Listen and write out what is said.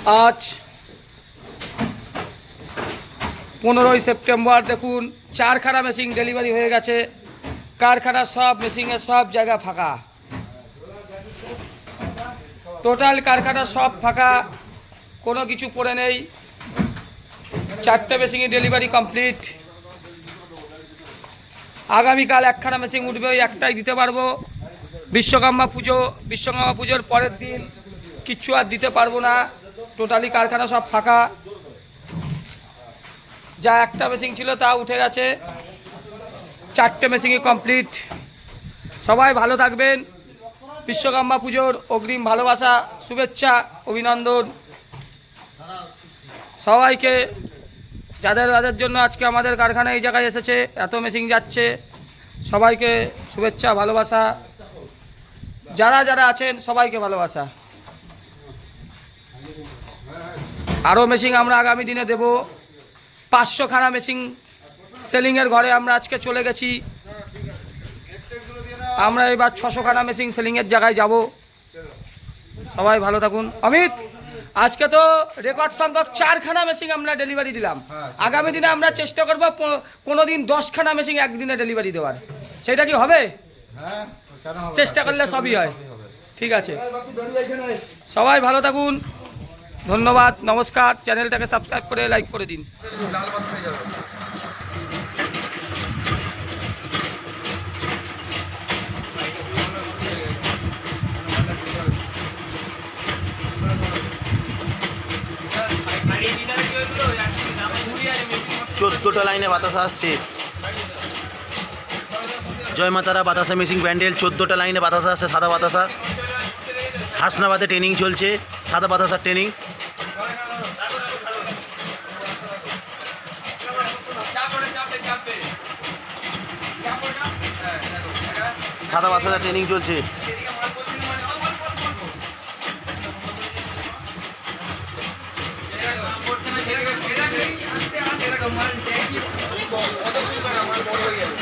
আজ 15ই সেপ্টেম্বর। দেখুন 4খানা machine delivery হয়ে গেছে। কারখানার সব মেশিনের সব জায়গা ফাঁকা, টোটাল কারখানা সব ফাঁকা, কোনো কিছু পড়ে নেই। 4টে মেশিনের ডেলিভারি কমপ্লিট। আগামীকাল 1খানা মেশিন উঠবে, ওই একটাই দিতে পারবো। বিশ্বকর্মা পুজোর পরের দিন কিচ্ছু আর দিতে পারবো না। টোটালি কারখানা সব ফাঁকা। যা একটা মেশিন ছিল তা উঠে গেছে। 4টে মেশিনই কমপ্লিট। সবাই ভালো থাকবেন। বিশ্বকর্মা পুজোর অগ্রিম ভালোবাসা, শুভেচ্ছা, অভিনন্দন সবাইকে। যাদের জন্য আজকে আমাদের কারখানা এই জায়গায় এসেছে, এত মেশিন যাচ্ছে, সবাইকে শুভেচ্ছা, ভালোবাসা। যারা আছেন সবাইকে ভালোবাসা। আরও মেশিন আমরা আগামী দিনে দেব। 500খানা মেশিন সেলিংয়ের ঘরে আমরা আজকে চলে গেছি। আমরা এবার 600খানা মেশিন সেলিংয়ের জায়গায় যাব। সবাই ভালো থাকুন। অমিত, আজকে তো রেকর্ড সংখ্যক 4খানা মেশিন আমরা ডেলিভারি দিলাম। আগামী দিনে আমরা চেষ্টা করব কোনো দিন 10খানা মেশিন একদিনে ডেলিভারি দেওয়ার। সেটা কি হবে? চেষ্টা করলে সবই হয়। ঠিক আছে, সবাই ভালো থাকুন। ধন্যবাদ, নমস্কার। চ্যানেলটাকে সাবস্ক্রাইব করে লাইক করে দিন। 14টা লাইনে বাতাসা আসছে। জয় মাতারা বাতাসা মেশিন ব্যান্ডেল 14টা লাইনে বাতাসা আসছে। সাদা বাতাসা হাসনাবাদে ট্রেনিং চলছে, সাদা বাতাসার ট্রেনিং। সাদা বাতাসার ট্রেনিং চলছে। বড় হয়ে গেল।